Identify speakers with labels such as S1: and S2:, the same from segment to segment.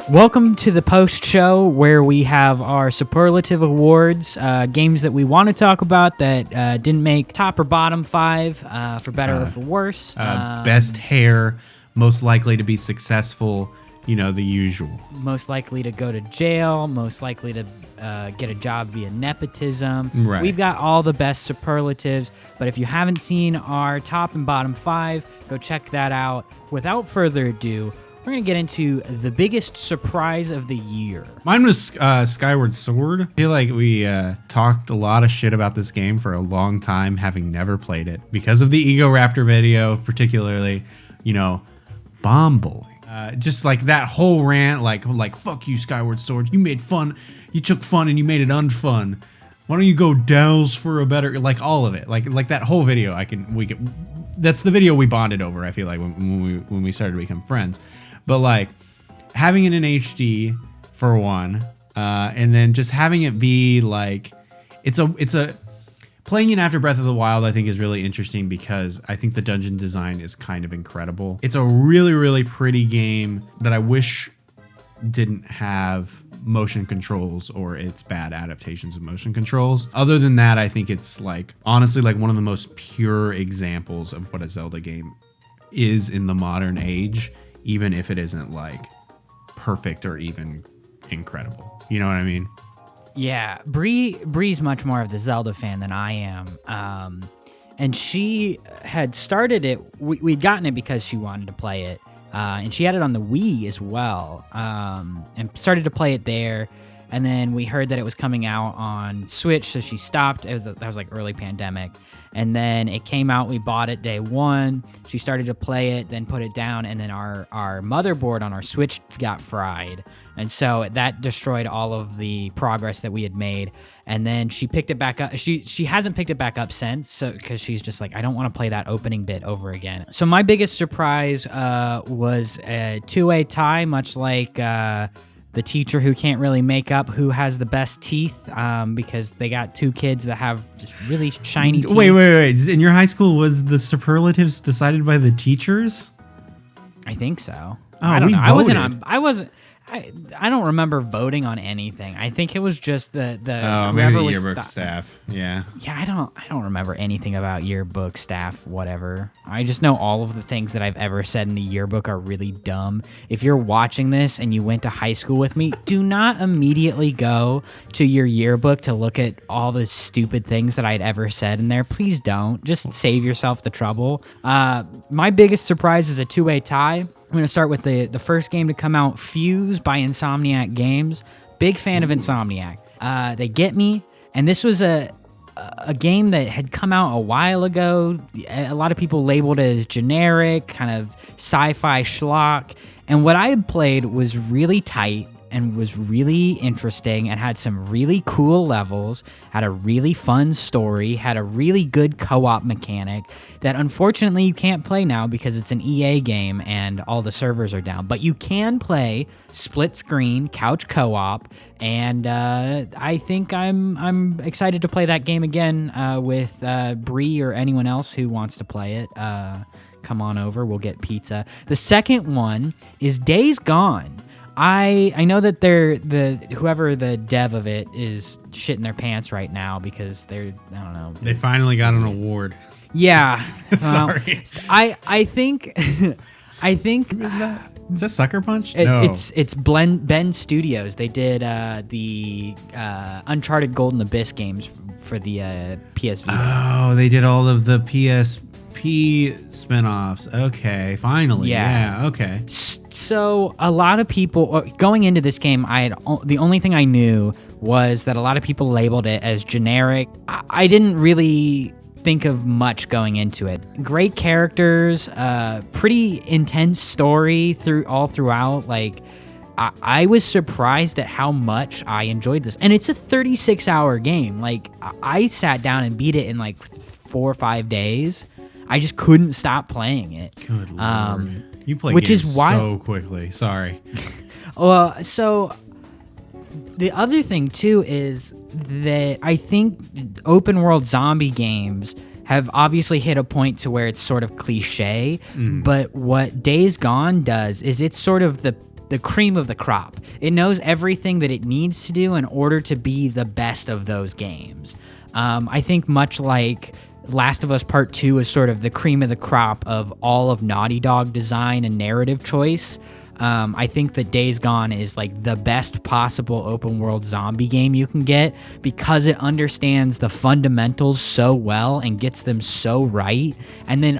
S1: Welcome to the post show where we have our superlative awards, games that we want to talk about that didn't make top or bottom five, for better or for worse.
S2: Best hair, most likely to be successful, the usual.
S1: Most likely to go to jail, most likely to get a job via nepotism.
S2: Right.
S1: We've got all the best superlatives, but if you haven't seen our top and bottom five, go check that out. Without further ado, we're going to get into the biggest surprise of the year.
S2: Mine was Skyward Sword. I feel like we talked a lot of shit about this game for a long time, having never played it. Because of the Ego Raptor video, particularly, bomb bullying. Just like that whole rant, like fuck you, Skyward Sword. You made fun. You took fun and you made it unfun. Why don't you go douse for a better, like all of it. Like that whole video, that's the video we bonded over, I feel like, when we started to become friends. But like having it in HD for one, and then just having it be like, it's a playing it after Breath of the Wild, I think is really interesting because I think the dungeon design is kind of incredible. It's a really, really pretty game that I wish didn't have motion controls or its bad adaptations of motion controls. Other than that, I think it's like honestly like one of the most pure examples of what a Zelda game is in the modern age, even if it isn't like perfect or even incredible. You know what I mean?
S1: Yeah, Bree's much more of the Zelda fan than I am. And she had started it, we'd gotten it because she wanted to play it. And she had it on the Wii as well, and started to play it there. And then we heard that it was coming out on Switch, so she stopped. That was like early pandemic. And then it came out, we bought it day one. She started to play it, then put it down, and then our motherboard on our Switch got fried. And so that destroyed all of the progress that we had made. And then she picked it back up. She hasn't picked it back up since, so because she's just like, I don't want to play that opening bit over again. So my biggest surprise was a two-way tie, much like the teacher who can't really make up who has the best teeth, because they got two kids that have just really shiny teeth.
S2: Wait. In your high school, was the superlatives decided by the teachers?
S1: I think so.
S2: Oh,
S1: I don't know.
S2: voted.
S1: I don't remember voting on anything. I think it was just the
S2: maybe the yearbook staff. Yeah.
S1: Yeah, I don't remember anything about yearbook staff, whatever. I just know all of the things that I've ever said in the yearbook are really dumb. If you're watching this and you went to high school with me, do not immediately go to your yearbook to look at all the stupid things that I'd ever said in there. Please don't. Just save yourself the trouble. My biggest surprise is a two-way tie. I'm going to start with the first game to come out, Fuse by Insomniac Games. Big fan of Insomniac. They get me, and this was a game that had come out a while ago. A lot of people labeled it as generic, kind of sci-fi schlock. And what I had played was really tight and was really interesting and had some really cool levels, had a really fun story, had a really good co-op mechanic that unfortunately you can't play now because it's an EA game and all the servers are down. But you can play split screen couch co-op, and I think I'm excited to play that game again with Bree or anyone else who wants to play it. Come on over, we'll get pizza. The second one is Days Gone. I know that whoever the dev of it is shitting their pants right now because I don't know.
S2: They finally got an award.
S1: Yeah.
S2: Sorry.
S1: I think
S2: Who is that? Is that Sucker Punch? No.
S1: It's Ben Studios. They did the Uncharted Golden Abyss games for the PS Vita.
S2: Oh, they did all of the PSP spinoffs. Okay, finally. Yeah. Okay.
S1: So a lot of people going into this game, the only thing I knew was that a lot of people labeled it as generic. I didn't really think of much going into it. Great characters, pretty intense story throughout. Like I was surprised at how much I enjoyed this, and it's a 36-hour game. Like I sat down and beat it in like 4 or 5 days. I just couldn't stop playing it.
S2: Good Lord. You play
S1: which
S2: games
S1: is why
S2: so quickly. Sorry.
S1: So the other thing too is that I think open world zombie games have obviously hit a point to where it's sort of cliche, but what Days Gone does is it's sort of the the cream of the crop. It knows everything that it needs to do in order to be the best of those games. I think much like Last of Us Part 2 is sort of the cream of the crop of all of Naughty Dog design and narrative choice. I think that Days Gone is like the best possible open world zombie game you can get because it understands the fundamentals so well and gets them so right, and then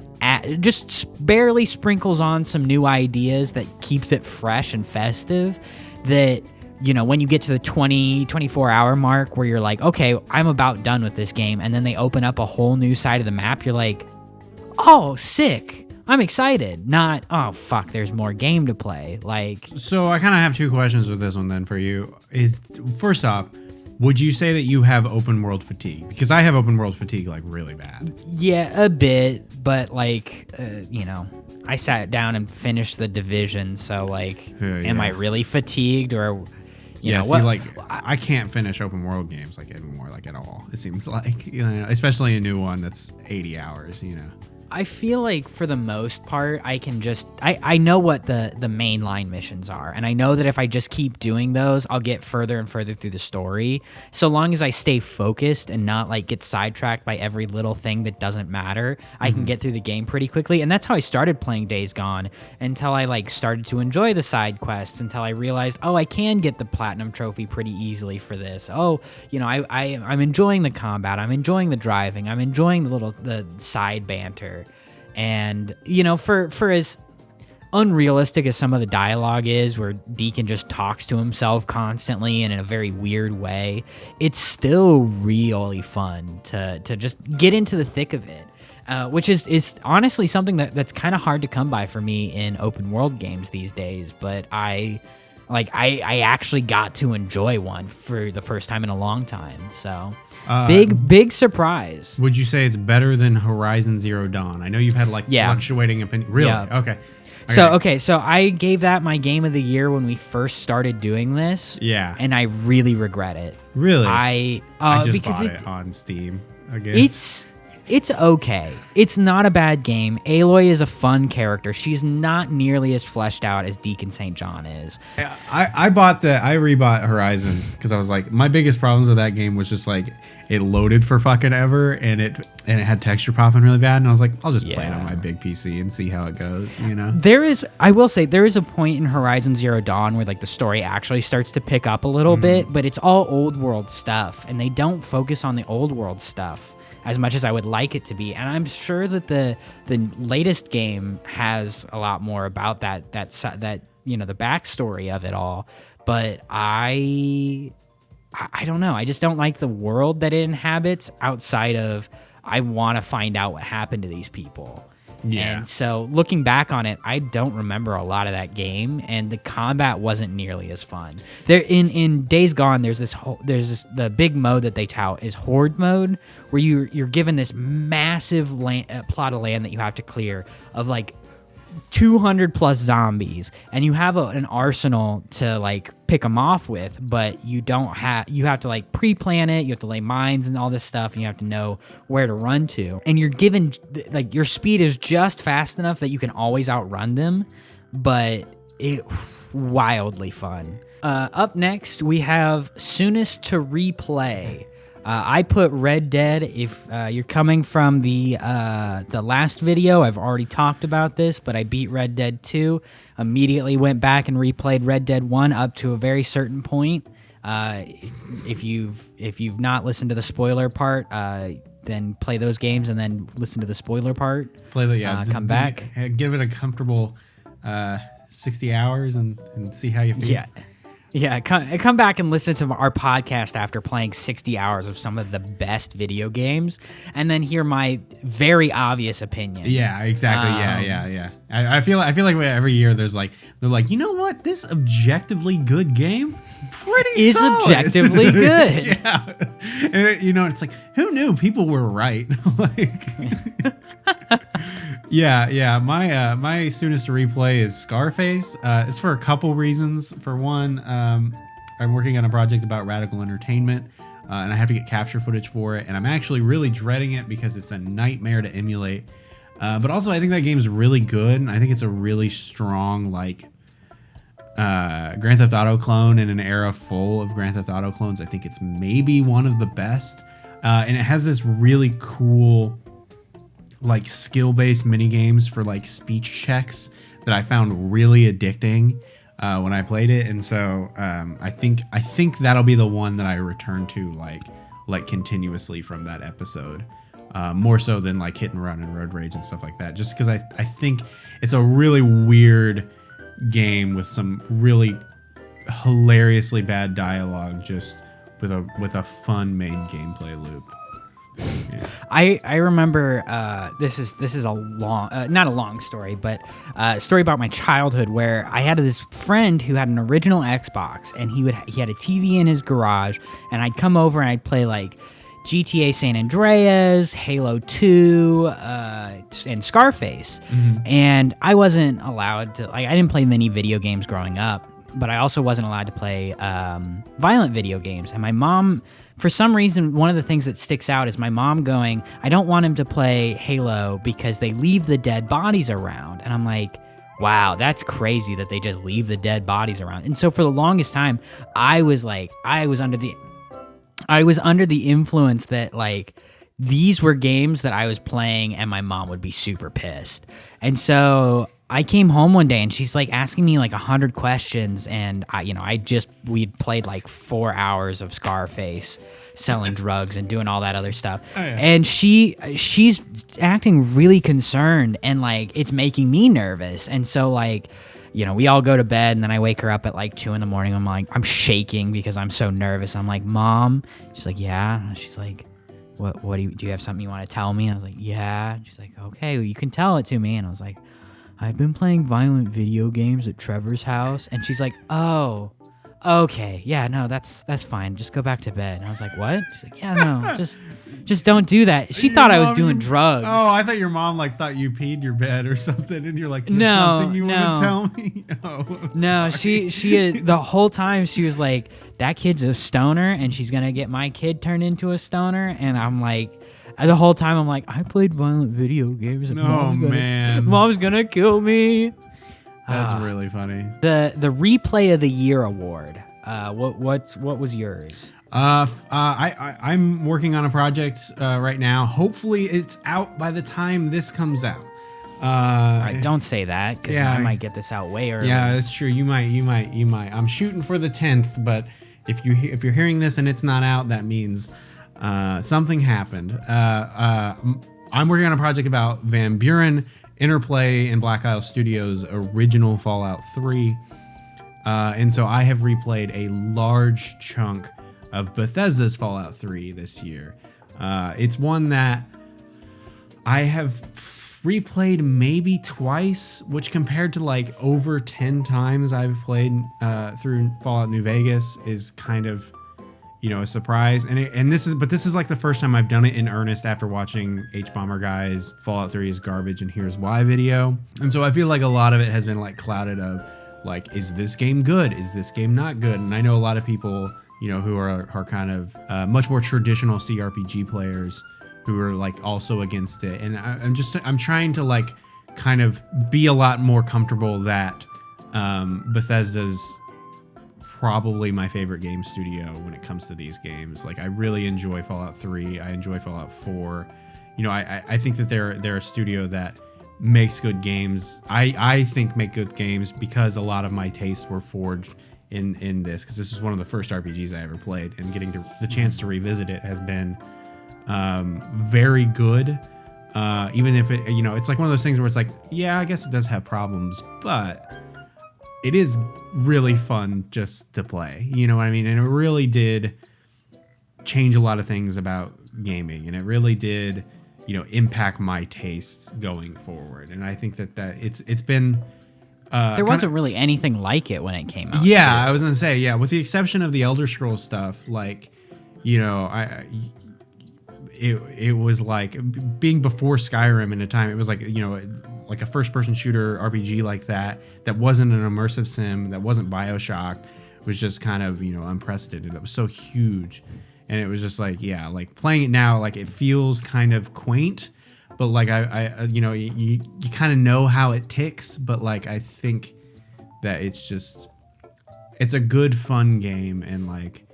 S1: just barely sprinkles on some new ideas that keeps it fresh and festive. That, you know, when you get to the 24 hour mark where you're like, okay, I'm about done with this game, and then they open up a whole new side of the map, you're like, oh, sick. I'm excited. Not, oh, fuck, there's more game to play. Like,
S2: so I kind of have two questions with this one then for you. Is, first off, would you say that you have open world fatigue? Because I have open world fatigue like really bad.
S1: Yeah, a bit, but like, you know, I sat down and finished The Division, so like, am I really fatigued, or... You know,
S2: see, like, I can't finish open world games like anymore, like at all. It seems like, you know, especially a new one that's 80 hours, you know.
S1: I feel like for the most part, I can just, I know what the mainline missions are. And I know that if I just keep doing those, I'll get further and further through the story. So long as I stay focused and not like get sidetracked by every little thing that doesn't matter, I can get through the game pretty quickly. And that's how I started playing Days Gone, until I like started to enjoy the side quests, until I realized, oh, I can get the platinum trophy pretty easily for this. Oh, you know, I'm enjoying the combat. I'm enjoying the driving. I'm enjoying the side banter. And, you know, for as unrealistic as some of the dialogue is, where Deacon just talks to himself constantly and in a very weird way, it's still really fun to just get into the thick of it, which is honestly something that's kind of hard to come by for me in open world games these days. But I actually got to enjoy one for the first time in a long time. So big surprise.
S2: Would you say it's better than Horizon Zero Dawn? I know you've had fluctuating opinion. Really? Yeah. Okay.
S1: So I gave that my game of the year when we first started doing this.
S2: Yeah.
S1: And I really regret it.
S2: Really?
S1: I
S2: just bought it on Steam again.
S1: It's okay. It's not a bad game. Aloy is a fun character. She's not nearly as fleshed out as Deacon St. John is.
S2: I rebought Horizon because I was like, my biggest problems with that game was just like it loaded for fucking ever, and it had texture popping really bad, and I was like, I'll just play it on my big PC and see how it goes, you know?
S1: I will say, there is a point in Horizon Zero Dawn where like the story actually starts to pick up a little bit, but it's all old world stuff, and they don't focus on the old world stuff as much as I would like it to be. And I'm sure that the latest game has a lot more about that you know, the backstory of it all. But I don't know. I just don't like the world that it inhabits outside of, I want to find out what happened to these people. Yeah. And so looking back on it, I don't remember a lot of that game, and the combat wasn't nearly as fun. There in Days Gone, there's the big mode that they tout is Horde mode, where you're given this massive plot of land that you have to clear of like 200 plus zombies, and you have an arsenal to like pick them off with, but you have to like pre-plan it, you have to lay mines and all this stuff, and you have to know where to run to, and you're given like your speed is just fast enough that you can always outrun them, but it wildly fun. Up next we have soonest to replay. I put Red Dead. If you're coming from the last video, I've already talked about this, but I beat Red Dead 2, immediately went back and replayed Red Dead 1 up to a very certain point. If you've not listened to the spoiler part, then play those games and then listen to the spoiler part. Come back.
S2: Give it a comfortable 60 hours and see how you feel.
S1: Yeah, come back and listen to our podcast after playing 60 hours of some of the best video games, and then hear my very obvious opinion.
S2: Yeah, exactly. Yeah. I feel like every year they're like, you know what? This objectively good game is solid. Objectively good.
S1: Yeah,
S2: and, you know, it's like, who knew people were right? Like, yeah. My soonest to replay is Scarface. It's for a couple reasons. For one, I'm working on a project about radical entertainment, and I have to get capture footage for it, and I'm actually really dreading it because it's a nightmare to emulate. But also, I think that game's really good, and I think it's a really strong, like, Grand Theft Auto clone in an era full of Grand Theft Auto clones. I think it's maybe one of the best. And it has this really cool, like, skill-based mini games for like speech checks that I found really addicting when I played it. And so I think that'll be the one that I return to like continuously from that episode. More so than like Hit and Run and Road Rage and stuff like that. Just because I think it's a really weird game with some really hilariously bad dialogue, just with a fun main gameplay loop. Yeah.
S1: I remember this is a long not a long story, but a story about my childhood where I had this friend who had an original Xbox, and he had a TV in his garage, and I'd come over and I'd play like GTA San Andreas, Halo 2, and Scarface. Mm-hmm. And I wasn't allowed to, like, I didn't play many video games growing up, but I also wasn't allowed to play violent video games. And my mom, for some reason, one of the things that sticks out is my mom going, I don't want him to play Halo because they leave the dead bodies around. And I'm like, wow, that's crazy that they just leave the dead bodies around. And so for the longest time, I was under the influence that, like, these were games that I was playing and my mom would be super pissed. And so I came home one day and she's like asking me like 100 questions, and we'd played like 4 hours of Scarface, selling drugs and doing all that other stuff. Oh, yeah. And she's acting really concerned, and like it's making me nervous. And so like, we all go to bed, and then I wake her up at like 2 a.m. I'm shaking because I'm so nervous. I'm like, Mom. She's like, yeah. She's like, what do you have something you want to tell me? And I was like, yeah. And she's like, okay, well, you can tell it to me. And I was like, I've been playing violent video games at Trevor's house. And she's like, oh, okay. Yeah, no, that's fine. Just go back to bed. And I was like, what? She's like, yeah, no, just don't do that. She thought I was doing drugs.
S2: Oh, I thought your mom like thought you peed your bed or something, and you're like, something you want to tell me? Oh,
S1: no,
S2: sorry.
S1: she the whole time she was like, that kid's a stoner, and she's gonna get my kid turned into a stoner. And I'm like, the whole time I'm like, I played violent video games. And Mom's gonna kill me.
S2: That's really funny.
S1: The Replay of the Year award. What was yours?
S2: I'm working on a project right now. Hopefully, it's out by the time this comes out.
S1: All right, don't say that, because I might get this out way early.
S2: Yeah, that's true. You might. I'm shooting for the 10th, but if you're hearing this and it's not out, that means something happened. I'm working on a project about Van Buren, Interplay, and Black Isle Studios' original Fallout 3. And so I have replayed a large chunk of Bethesda's Fallout 3 this year. It's one that I have replayed maybe twice, which compared to like over 10 times I've played through Fallout New Vegas is kind of, a surprise. And this is like the first time I've done it in earnest after watching H-Bomber Guy's Fallout 3 is garbage and here's why video. And so I feel like a lot of it has been like clouded of like, is this game good? Is this game not good? And I know a lot of people, who are kind of much more traditional CRPG players who are like also against it. And I'm trying to like kind of be a lot more comfortable that Bethesda's probably my favorite game studio when it comes to these games. Like, I really enjoy Fallout 3. I enjoy Fallout 4. I think that they're a studio that makes good games. I think make good games because a lot of my tastes were forged in this, because this was one of the first RPGs I ever played, and getting the chance to revisit it has been very good. Even if it, it's like one of those things where it's like, yeah, I guess it does have problems, but it is really fun just to play. You know what I mean? And it really did change a lot of things about gaming, and it really did, impact my tastes going forward. And I think that it's been
S1: there wasn't really anything like it when it came out.
S2: Yeah, too. I was gonna say, with the exception of the Elder Scrolls stuff, like, it was like being before Skyrim in a time. It was like, like a first-person shooter RPG like that wasn't an immersive sim, that wasn't BioShock. It was just kind of, unprecedented. It was so huge. And it was just like, like playing it now, like it feels kind of quaint, but like you kind of know how it ticks, but like I think that it's just it's a good fun game, and like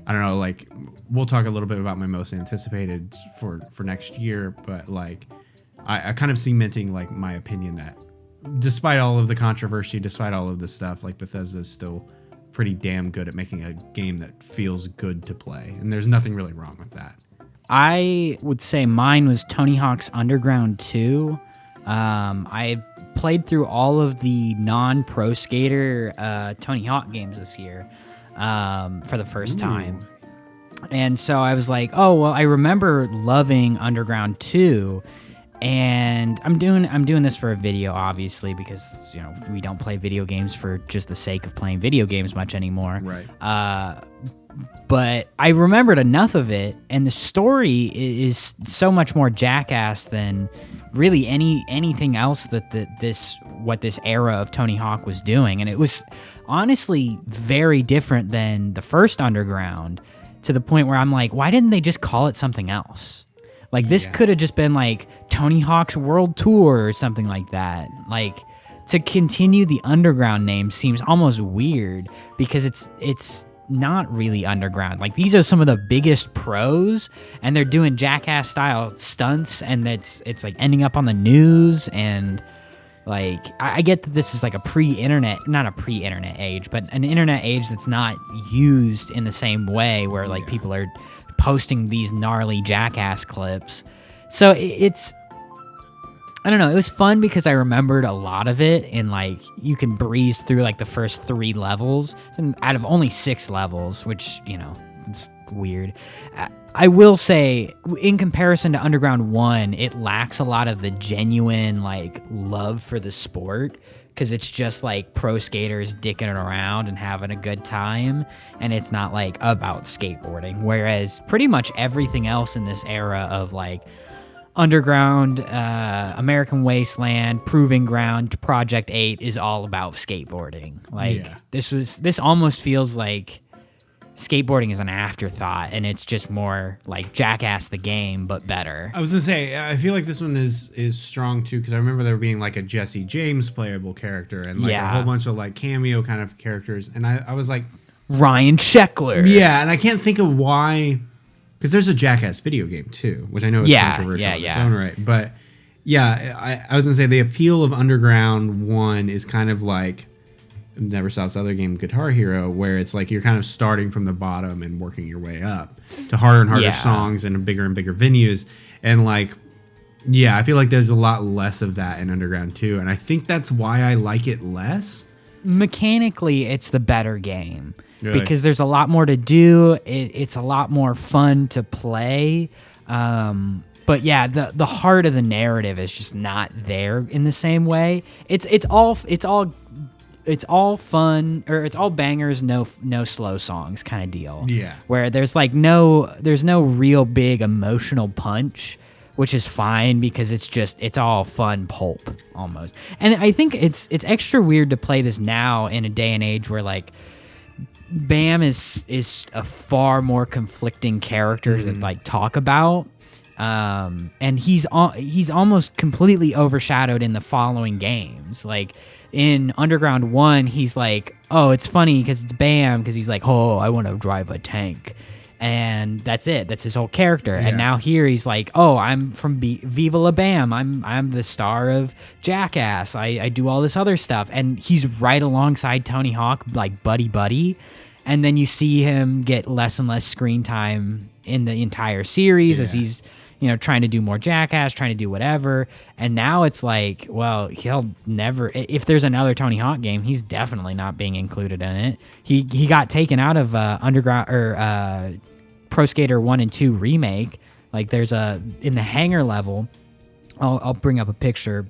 S2: I don't know, like we'll talk a little bit about my most anticipated for next year, but like I kind of cementing like my opinion that despite all of the controversy, despite all of this stuff, like Bethesda is still pretty damn good at making a game that feels good to play, and there's nothing really wrong with that.
S1: I would say mine was Tony Hawk's Underground 2. I played through all of the non-pro skater Tony Hawk games this year for the first time. And so I was like, oh, well, I remember loving Underground 2. And I'm doing this for a video, obviously, because we don't play video games for just the sake of playing video games much anymore.
S2: Right.
S1: But I remembered enough of it, and the story is so much more Jackass than really anything else that this era of Tony Hawk was doing, and it was honestly very different than the first Underground, to the point where I'm like, why didn't they just call it something else? Like, this could have just been like Tony Hawk's World Tour or something like that. Like, to continue the Underground name seems almost weird because it's not really underground. Like, these are some of the biggest pros, and they're doing Jackass style stunts, and it's like ending up on the news. And like, I get that this is like not a pre-internet age, but an internet age that's not used in the same way, where like people are posting these gnarly Jackass clips. So it's, I don't know, it was fun because I remembered a lot of it, and like you can breeze through like the first 3 levels and out of only 6 levels, which, it's weird. I will say, in comparison to Underground 1, it lacks a lot of the genuine like love for the sport, because it's just like pro skaters dicking it around and having a good time, and it's not like about skateboarding. Whereas pretty much everything else in this era of like Underground, American Wasteland, Proving Ground, Project 8 is all about skateboarding. Like, this almost feels like skateboarding is an afterthought, and it's just more like Jackass the game, but better.
S2: I was gonna say, I feel like this one is strong too, because I remember there being like a Jesse James playable character, and like a whole bunch of like cameo kind of characters, and I was like,
S1: Ryan Sheckler.
S2: Yeah, and I can't think of why, because there's a Jackass video game too, which I know is controversial in its own right, but yeah, I was gonna say the appeal of Underground 1 is kind of like Never Stop's other game, Guitar Hero, where it's like you're kind of starting from the bottom and working your way up to harder and harder songs and bigger venues. And like, I feel like there's a lot less of that in Underground 2. And I think that's why I like it less.
S1: Mechanically, it's the better game. Really? Because there's a lot more to do. It's a lot more fun to play. But yeah, the heart of the narrative is just not there in the same way. It's all fun, or it's all bangers, no slow songs kind of deal. Yeah. Where there's no real big emotional punch, which is fine because it's all fun pulp almost. And I think it's extra weird to play this now in a day and age where like Bam is a far more conflicting character to like talk about. And he's almost completely overshadowed in the following games. Like, in Underground 1, he's like, oh, it's funny because it's Bam, because he's like, oh, I want to drive a tank. And that's it. That's his whole character. Yeah. And now here he's like, oh, I'm from Viva La Bam. I'm the star of Jackass. I do all this other stuff. And he's right alongside Tony Hawk, like buddy. And then you see him get less and less screen time in the entire series as he's trying to do more Jackass, trying to do whatever. And now it's like, well, he'll never, if there's another Tony Hawk game, he's definitely not being included in it. He got taken out of Underground or Pro Skater 1 and 2 remake. Like, there's in the hangar level, I'll bring up a picture,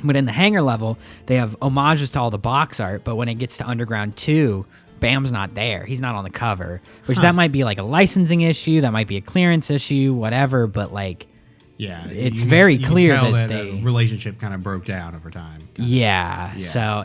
S1: but in the hangar level, they have homages to all the box art, but when it gets to Underground 2, Bam's not there. He's not on the cover, which that might be like a licensing issue. That might be a clearance issue, whatever. But like, it's very clear that the
S2: relationship kind of broke down over time.
S1: Yeah. So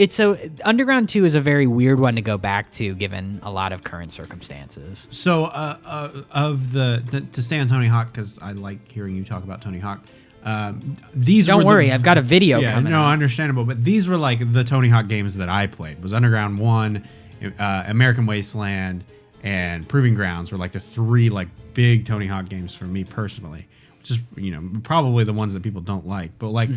S1: so Underground 2 is a very weird one to go back to, given a lot of current circumstances.
S2: So to stay on Tony Hawk, because I like hearing you talk about Tony Hawk.
S1: Don't worry, I've got a video coming.
S2: No, understandable. But these were like the Tony Hawk games that I played. Was Underground 1 American Wasteland, and Proving Grounds were like the three like big Tony Hawk games for me personally, which is probably the ones that people don't like. But like,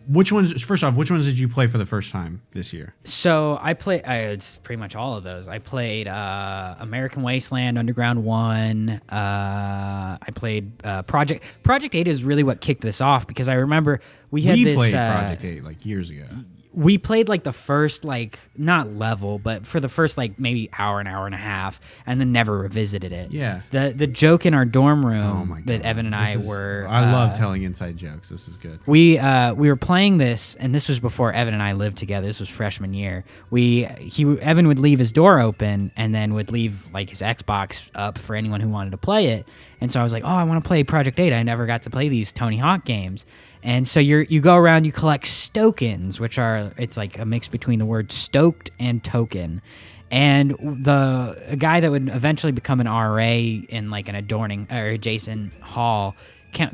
S2: which ones? First off, which ones did you play for the first time this year?
S1: So I played. It's pretty much all of those. I played American Wasteland, Underground 1. I played Project 8 is really what kicked this off because I remember we played
S2: Project 8 like years ago.
S1: We played like the first like not level, but for the first like maybe an hour and a half, and then never revisited it.
S2: Yeah.
S1: The joke in our dorm room
S2: Oh my God.
S1: that Evan and I
S2: love telling inside jokes. This is good.
S1: We were playing this, and this was before Evan and I lived together. This was freshman year. Evan would leave his door open and then would leave like his Xbox up for anyone who wanted to play it. And so I was like, oh, I want to play Project 8. I never got to play these Tony Hawk games. And so you go around, you collect stokens, it's like a mix between the word stoked and token. And a guy that would eventually become an RA in like an adjacent hall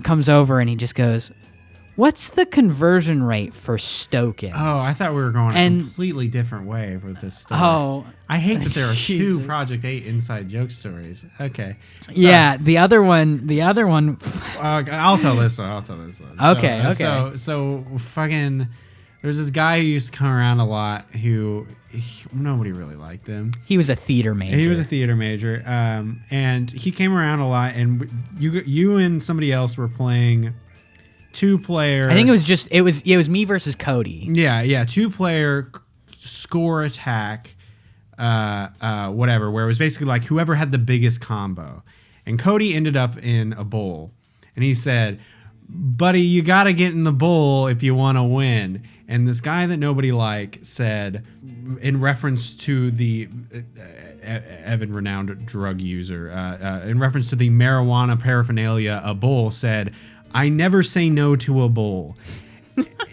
S1: comes over and he just goes, "What's the conversion rate for stokens?"
S2: Oh, I thought we were going a completely different way with this story.
S1: Oh,
S2: I hate that there are two Project 8 inside joke stories. Okay. So,
S1: yeah, the other one.
S2: I'll tell this one.
S1: Okay.
S2: So fucking, there's this guy who used to come around a lot who nobody really liked him.
S1: He was a theater major.
S2: And he came around a lot, and you and somebody else were playing 2-player.
S1: I think it was me versus Cody.
S2: Yeah, 2-player score attack, whatever, where it was basically like whoever had the biggest combo. And Cody ended up in a bowl, and he said, "Buddy, you got to get in the bowl if you want to win." And this guy that nobody liked said, in reference to the Evan renowned drug user, in reference to the marijuana paraphernalia, a bowl said, "I never say no to a bowl."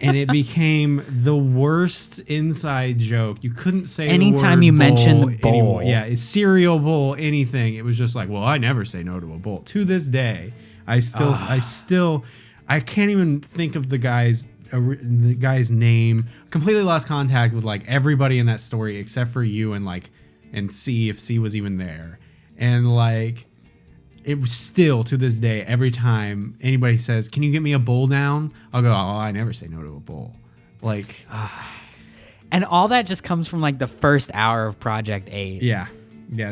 S2: And it became the worst inside joke. You couldn't say
S1: anytime
S2: the word
S1: you
S2: bowl
S1: mentioned the bowl.
S2: Anymore. Yeah, it's cereal bowl, anything. It was just like, well, I never say no to a bowl. To this day, I can't even think of the guy's name. Completely lost contact with like everybody in that story except for you and C, if C was even there. And like, it was still to this day, every time anybody says, "Can you get me a bowl down?" I'll go, "Oh, I never say no to a bowl." Like,
S1: and all that just comes from like the first hour of Project 8.
S2: Yeah,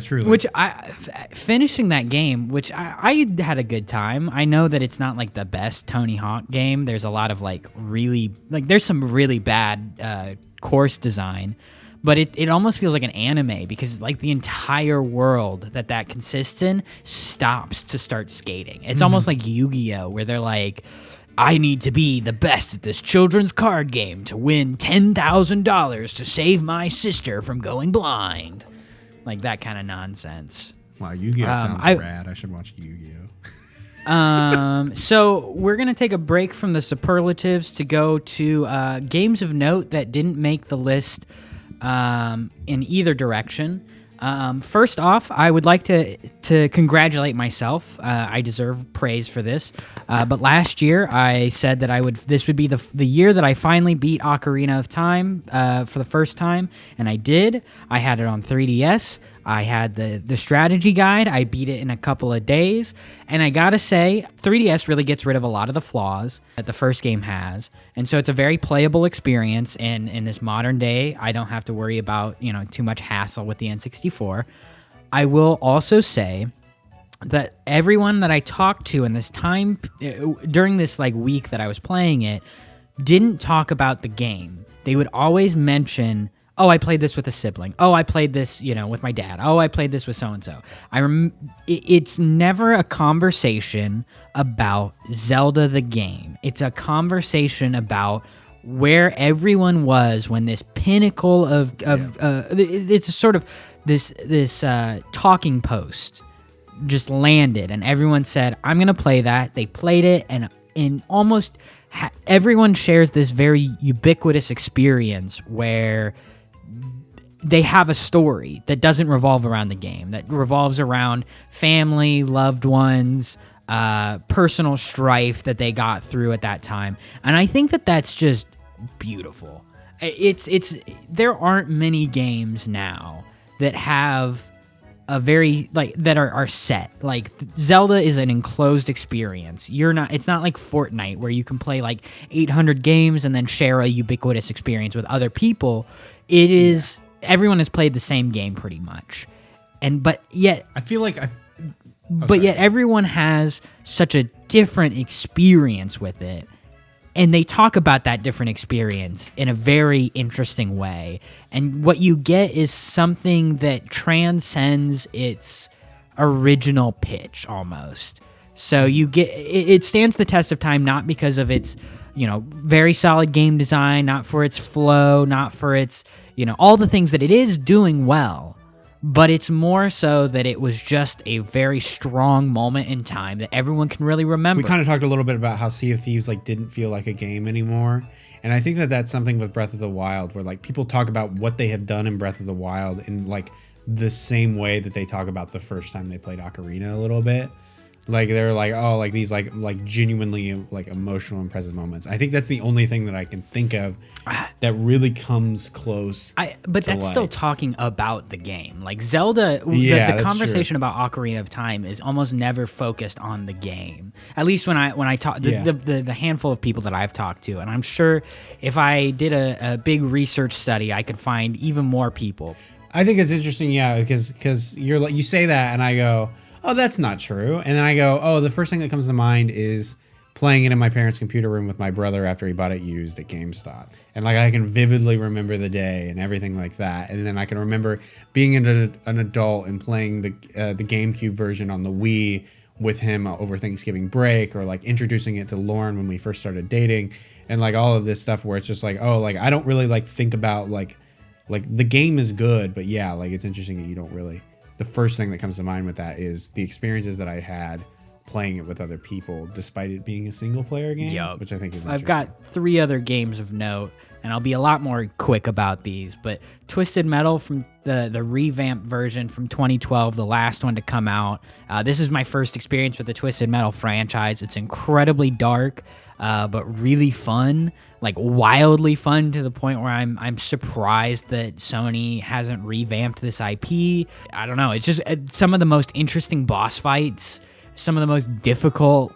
S2: truly.
S1: Which finishing that game, which I had a good time. I know that it's not like the best Tony Hawk game. There's a lot of there's some really bad course design. But it almost feels like an anime because like the entire world that consists in stops to start skating. It's almost like Yu-Gi-Oh! Where they're like, "I need to be the best at this children's card game to win $10,000 to save my sister from going blind." Like that kind of nonsense.
S2: Wow, Yu-Gi-Oh! Sounds rad. I should watch Yu-Gi-Oh!
S1: So we're going to take a break from the superlatives to go to games of note that didn't make the list in either direction. First off, I would like to congratulate myself. I deserve praise for this. But last year, I said that this would be the year that I finally beat Ocarina of Time for the first time, and I did. I had it on 3DS. I had the strategy guide. I beat it in a couple of days. And I gotta say, 3DS really gets rid of a lot of the flaws that the first game has. And so it's a very playable experience. And in this modern day, I don't have to worry about, too much hassle with the N64. I will also say that everyone that I talked to in this time, during this week that I was playing it, didn't talk about the game. They would always mention, "Oh, I played this with a sibling. Oh, I played this, with my dad. Oh, I played this with so-and-so." It's never a conversation about Zelda the game. It's a conversation about where everyone was when this pinnacle of it's sort of this talking post just landed, and everyone said, "I'm going to play that." They played it, and in almost everyone shares this very ubiquitous experience where they have a story that doesn't revolve around the game, that revolves around family, loved ones, personal strife that they got through at that time. And I think that that's just beautiful. There aren't many games now that have a very like that are set. Like Zelda is an enclosed experience. It's not like Fortnite where you can play like 800 games and then share a ubiquitous experience with other people. It is everyone has played the same game pretty much. But yet
S2: I feel like
S1: yet everyone has such a different experience with it. And they talk about that different experience in a very interesting way. And what you get is something that transcends its original pitch almost. So you get it stands the test of time not because of its, very solid game design, not for its flow, not for its, all the things that it is doing well. But it's more so that it was just a very strong moment in time that everyone can really remember.
S2: We kind of talked a little bit about how Sea of Thieves didn't feel like a game anymore. And I think that that's something with Breath of the Wild where people talk about what they have done in Breath of the Wild in the same way that they talk about the first time they played Ocarina a little bit. They're these genuinely emotional and present moments. I think that's the only thing that I can think of that really comes close.
S1: But that's still talking about the game. Like Zelda, the conversation about Ocarina of Time is almost never focused on the game. At least when I talk, the handful of people that I've talked to, and I'm sure if I did a big research study, I could find even more people.
S2: I think it's interesting, because you say that, and I go, oh, that's not true. And then I go, oh, the first thing that comes to mind is playing it in my parents' computer room with my brother after he bought it used at GameStop. And I can vividly remember the day and everything like that. And then I can remember being an adult and playing the GameCube version on the Wii with him over Thanksgiving break, or introducing it to Lauren when we first started dating, and all of this stuff where it's just I don't really think about the game is good, but it's interesting that you don't really. The first thing that comes to mind with that is the experiences that I had playing it with other people, despite it being a single player game, which I think is interesting.
S1: I've got 3 other games of note, and I'll be a lot more quick about these, but Twisted Metal from the revamped version from 2012, the last one to come out. This is my first experience with the Twisted Metal franchise. It's incredibly dark, but really fun. Wildly fun to the point where I'm surprised that Sony hasn't revamped this IP. I don't know. It's just some of the most interesting boss fights, some of the most difficult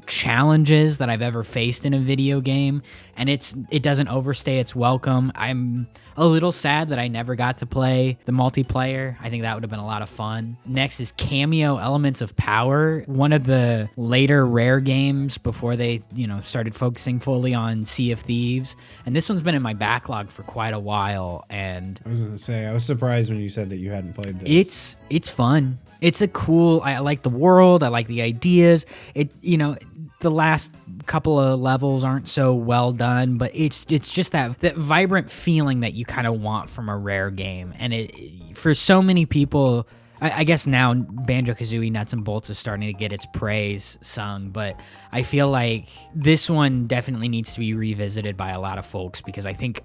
S1: challenges that I've ever faced in a video game, and it doesn't overstay its welcome. I'm a little sad that I never got to play the multiplayer. I think that would have been a lot of fun. Next is Cameo Elements of Power, one of the later Rare games before they, started focusing fully on Sea of Thieves. And this one's been in my backlog for quite a while. And
S2: I was going to say, I was surprised when you said that you hadn't played this.
S1: It's fun. It's I like the world. I like the ideas. The last couple of levels aren't so well done, but it's just that vibrant feeling that you kind of want from a Rare game. And for so many people, I guess now Banjo-Kazooie Nuts and Bolts is starting to get its praise sung, but I feel like this one definitely needs to be revisited by a lot of folks, because I think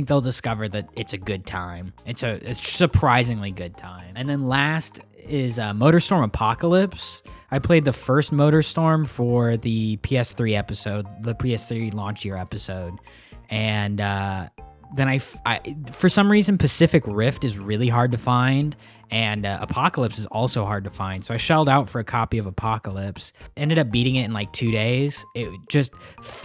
S1: they'll discover that it's a good time. It's a surprisingly good time. And then last is MotorStorm Apocalypse. I played the first MotorStorm for the PS3 episode, the PS3 launch year episode, and then I for some reason Pacific Rift is really hard to find, and Apocalypse is also hard to find. So I shelled out for a copy of Apocalypse. Ended up beating it in 2 days. It just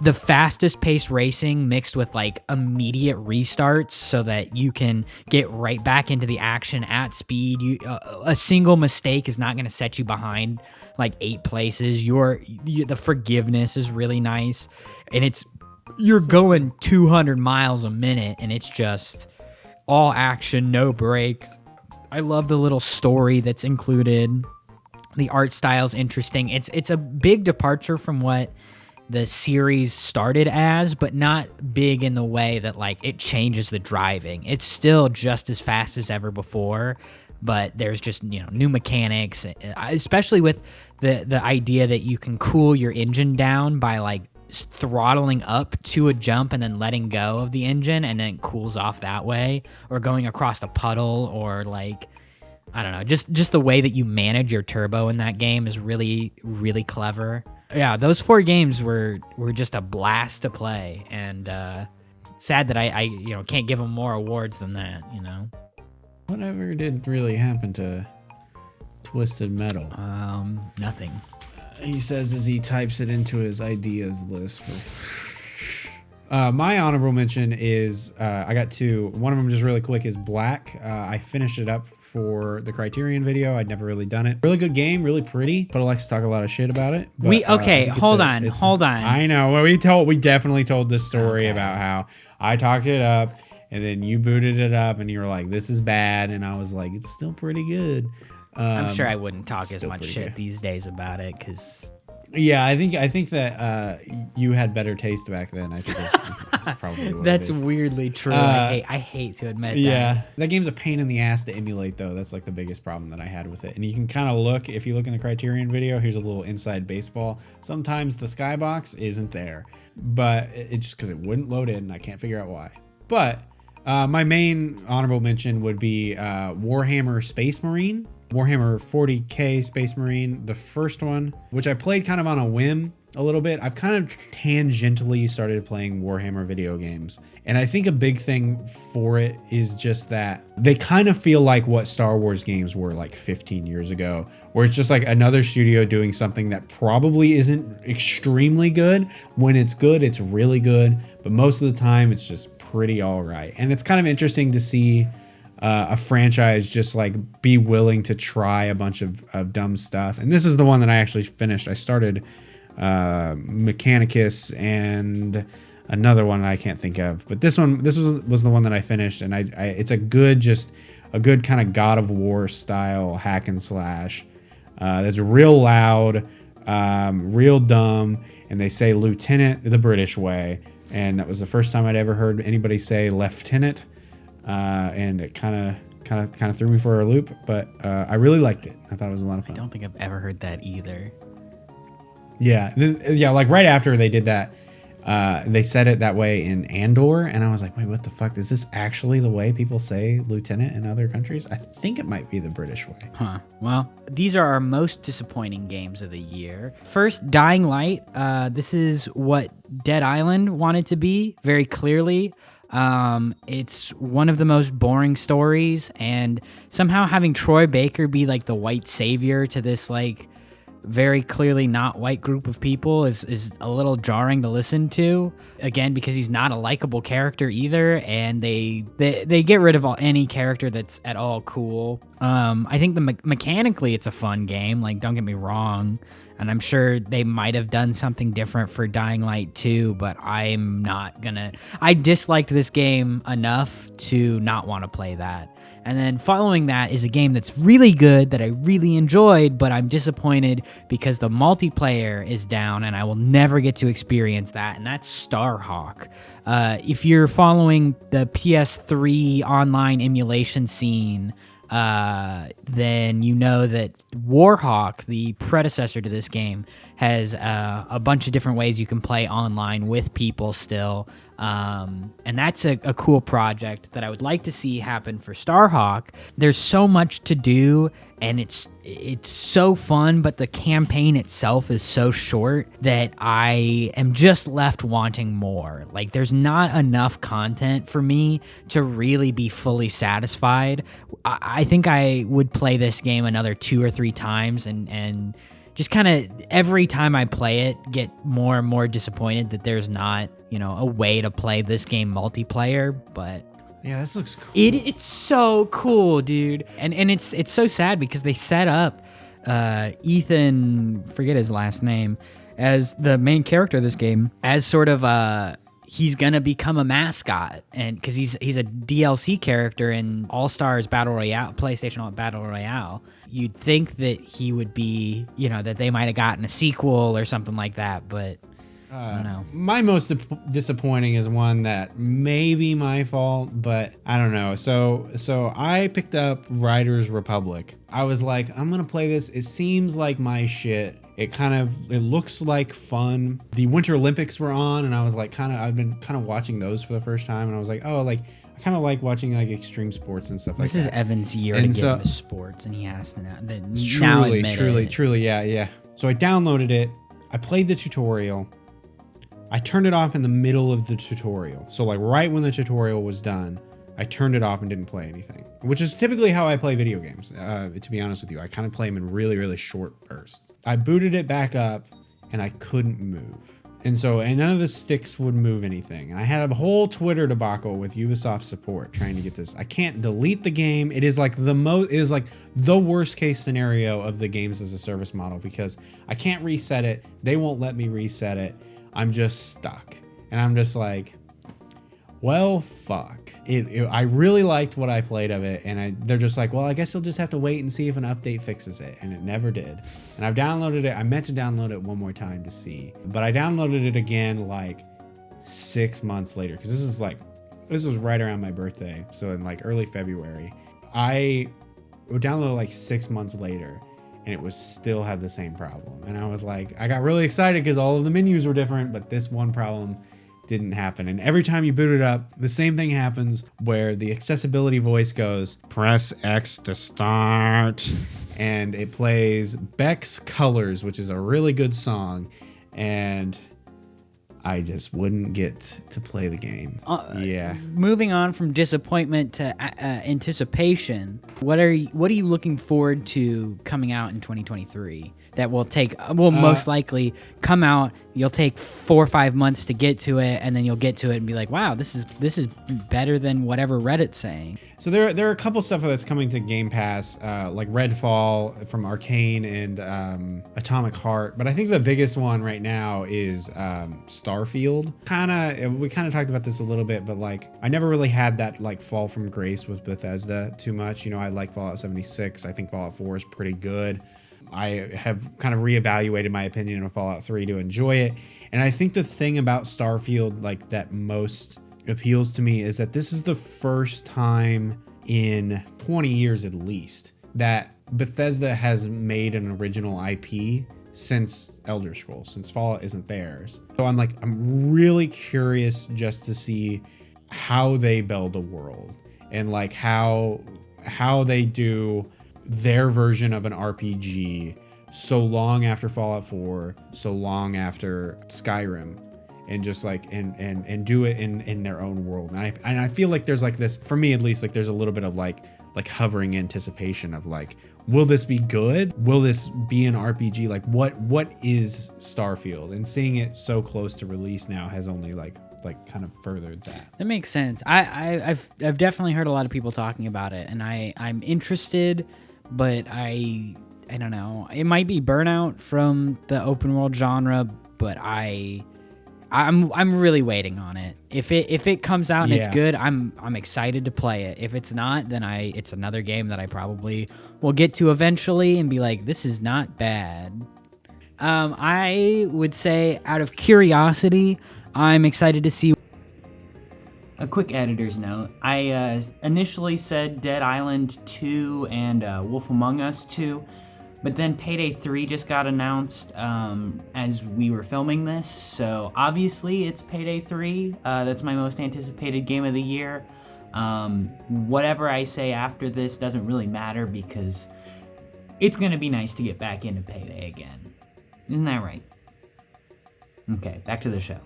S1: the fastest paced racing mixed with immediate restarts so that you can get right back into the action at speed. A single mistake is not going to set you behind 8 places. The forgiveness is really nice, and you're going 200 miles a minute, and it's just all action, no breaks. I love the little story that's included. The art style's interesting. It's a big departure from what the series started as, but not big in the way that it changes the driving. It's still just as fast as ever before, but there's just new mechanics, especially with the idea that you can cool your engine down by throttling up to a jump and then letting go of the engine, and then it cools off that way, or going across a puddle, or I don't know, just the way that you manage your turbo in that game is really, really clever. Yeah, those 4 games were just a blast to play, and sad that I can't give them more awards than that.
S2: Whatever did really happen to Twisted Metal?
S1: Nothing.
S2: He says as he types it into his ideas list. My honorable mention is I got two. One of them, just really quick, is Black. I finished it up for the Criterion video. I'd never really done it. Really good game, really pretty, but I like to talk a lot of shit about it. But,
S1: hold on.
S2: I know. Well, we definitely told this story about how I talked it up, and then you booted it up, and you were like, "This is bad," and I was like, "It's still pretty good."
S1: I'm sure I wouldn't talk as much shit
S2: good.
S1: these days about it because.
S2: Yeah, I think that you had better taste back then. I think that's probably what
S1: That's
S2: it is.
S1: weirdly true. I hate to admit that.
S2: Yeah, that game's a pain in the ass to emulate, though. That's like the biggest problem that I had with it. And you can kind of look, if you look in the Criterion video, here's a little inside baseball. Sometimes the skybox isn't there, but it's just because it wouldn't load in. And I can't figure out why. But my main honorable mention would be Warhammer Space Marine. Warhammer 40k Space Marine, the first one, which I played kind of on a whim a little bit. I've kind of tangentially started playing Warhammer video games. And I think a big thing for it is just that they kind of feel like what Star Wars games were like 15 years ago, where it's just like another studio doing something that probably isn't extremely good. When it's good, it's really good. But most of the time, it's just pretty all right. And it's kind of interesting to see a franchise just like be willing to try a bunch of dumb stuff. And this is the one that I actually finished. I started Mechanicus and another one I can't think of, but this was the one that I finished. And it's a good kind of God of War style hack and slash that's real loud, real dumb, and they say lieutenant the British way, and that was the first time I'd ever heard anybody say lieutenant. And it kind of threw me for a loop, but I really liked it. I thought it was a lot of fun.
S1: I don't think I've ever heard that either.
S2: Yeah, like right after they did that, they said it that way in Andor, and I was like, wait, what the fuck? Is this actually the way people say lieutenant in other countries? I think it might be the British way.
S1: Huh. Well, these are our most disappointing games of the year. First, Dying Light. This is what Dead Island wanted to be, very clearly. It's one of the most boring stories, and somehow having Troy Baker be like the white savior to this like very clearly not white group of people is a little jarring to listen to, again, because he's not a likable character either, and they get rid of any character that's at all cool. I think mechanically it's a fun game, like, don't get me wrong. And I'm sure they might have done something different for Dying Light 2, but I'm not gonna. I disliked this game enough to not want to play that. And then following that is a game that's really good, that I really enjoyed, but I'm disappointed because the multiplayer is down and I will never get to experience that, and that's Starhawk. If you're following the PS3 online emulation scene, then you know that Warhawk, the predecessor to this game, has a bunch of different ways you can play online with people still. And that's a cool project that I would like to see happen for Starhawk. There's so much to do, and it's so fun, but the campaign itself is so short that I am just left wanting more. Like, there's not enough content for me to really be fully satisfied. I think I would play this game another 2 or 3 times and just kind of every time I play it, get more and more disappointed that there's not, a way to play this game multiplayer. But
S2: yeah, this looks cool.
S1: It's so cool, dude. And it's so sad because they set up Ethan, forget his last name, as the main character of this game, as sort of he's gonna become a mascot, and because he's a DLC character in All Stars Battle Royale, PlayStation Battle Royale. You'd think that he would be, that they might have gotten a sequel or something like that, but I don't know.
S2: My most disappointing is one that may be my fault, but I don't know. So I picked up Riders Republic. I was like, I'm gonna play this. It seems like my shit. It looks like fun. The Winter Olympics were on, and I was like, I've been watching those for the first time, and I was like, oh, like, I kind of like watching like extreme sports and stuff like that.
S1: This is Evan's year to get into sports, and he has to
S2: Truly, yeah. So I downloaded it. I played the tutorial. I turned it off in the middle of the tutorial. So like right when the tutorial was done, I turned it off and didn't play anything, which is typically how I play video games. To be honest with you, I kind of play them in really, really short bursts. I booted it back up and I couldn't move. And none of the sticks would move anything. And I had a whole Twitter debacle with Ubisoft support trying to get this. I can't delete the game. It is like the worst case scenario of the games as a service model because I can't reset it. They won't let me reset it. I'm just stuck. And I'm just like, well, fuck. I really liked what I played of it, and they're just like, well, I guess you'll just have to wait and see if an update fixes it, and it never did. And I've downloaded it. I meant to download it one more time to see, but I downloaded it again like 6 months later because this was right around my birthday, so in like early February. I would download it like 6 months later, and it was still had the same problem. And I was like, I got really excited because all of the menus were different, but this one problem didn't happen. And every time you boot it up, the same thing happens where the accessibility voice goes, press X to start. And it plays Beck's Colors, which is a really good song. And I just wouldn't get to play the game. Yeah.
S1: Moving on from disappointment to anticipation, what are you looking forward to coming out in 2023? That will most likely come out. You'll take 4 or 5 months to get to it, and then you'll get to it and be like, "Wow, this is better than whatever Reddit's saying."
S2: So there are a couple stuff that's coming to Game Pass, like Redfall from Arcane and Atomic Heart. But I think the biggest one right now is Starfield. We kind of talked about this a little bit, but like I never really had that like fall from grace with Bethesda too much. You know, I like Fallout 76. I think Fallout 4 is pretty good. I have kind of reevaluated my opinion of Fallout 3 to enjoy it. And I think the thing about Starfield like that most appeals to me is that this is the first time in 20 years at least that Bethesda has made an original IP since Elder Scrolls, since Fallout isn't theirs. So I'm really curious just to see how they build a world and like how they do their version of an RPG so long after Fallout 4, so long after Skyrim, and just like and do it in their own world. And I feel like there's like this, for me at least, like there's a little bit of like hovering anticipation of like, will this be good? Will this be an RPG? Like what is Starfield? And seeing it so close to release now has only like kind of furthered that.
S1: That makes sense. I've definitely heard a lot of people talking about it, and I'm interested. But I don't know. It might be burnout from the open world genre, but I'm really waiting on it. If it comes out and it's good, I'm excited to play it. If it's not, then it's another game that I probably will get to eventually and be like, this is not bad. I would say out of curiosity, I'm excited to see. A quick editor's note. I initially said Dead Island 2 and Wolf Among Us 2, but then Payday 3 just got announced as we were filming this, so obviously it's Payday 3. That's my most anticipated game of the year. Whatever I say after this doesn't really matter because it's going to be nice to get back into Payday again. Isn't that right? Okay, back to the show.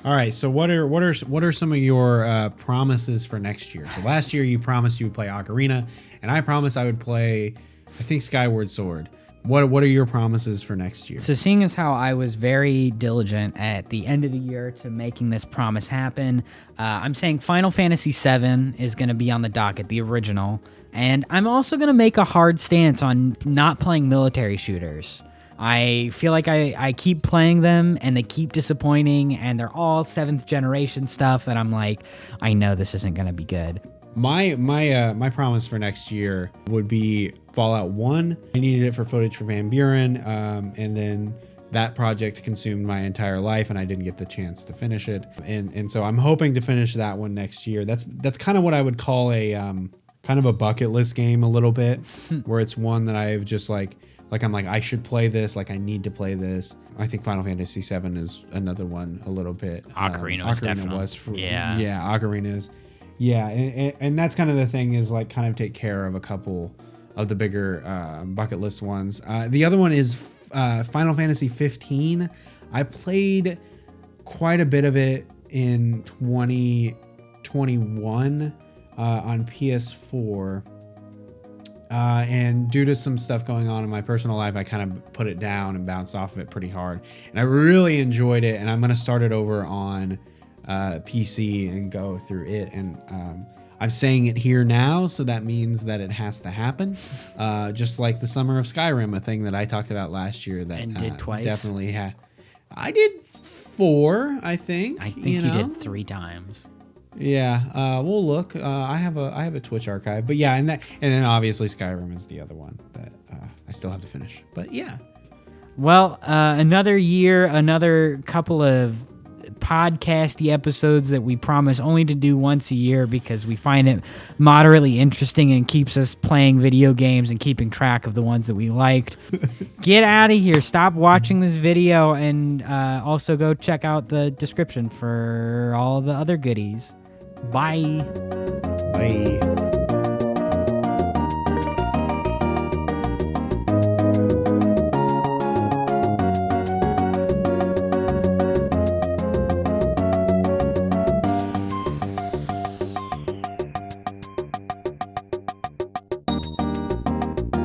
S2: All right, so what are some of your promises for next year? So last year you promised you would play Ocarina, and I promised I would play, I think, Skyward Sword. What are your promises for next year?
S1: So seeing as how I was very diligent at the end of the year to making this promise happen, I'm saying Final Fantasy VII is going to be on the docket, the original, and I'm also going to make a hard stance on not playing military shooters. I feel like I keep playing them and they keep disappointing, and they're all 7th generation stuff that I'm like, I know this isn't going to be good.
S2: My promise for next year would be Fallout 1. I needed it for footage for Van Buren, and then that project consumed my entire life and I didn't get the chance to finish it. And so I'm hoping to finish that one next year. That's kind of what I would call a kind of a bucket list game a little bit, where it's one that I've just like I'm like, I should play this, like I need to play this. I think Final Fantasy VII is another one a little bit.
S1: Ocarina definitely.
S2: Yeah, Ocarina is. Yeah, and that's kind of the thing, is like kind of take care of a couple of the bigger bucket list ones. The other one is Final Fantasy 15. I played quite a bit of it in 21 on PS4. And due to some stuff going on in my personal life, I kind of put it down and bounced off of it pretty hard. And I really enjoyed it, and I'm going to start it over on PC and go through it. And I'm saying it here now, so that means that it has to happen. Just like the Summer of Skyrim, a thing that I talked about last year that
S1: And did twice.
S2: Definitely had. I did 4, I think.
S1: I think you did 3 times.
S2: Yeah, we'll look. I have a Twitch archive, but yeah, and then obviously Skyrim is the other one that I still have to finish. But yeah.
S1: Well, another year, another couple of podcasty episodes that we promise only to do once a year because we find it moderately interesting and keeps us playing video games and keeping track of the ones that we liked. Get out of here. Stop watching this video, and also go check out the description for all the other goodies. Bye.
S2: Bye.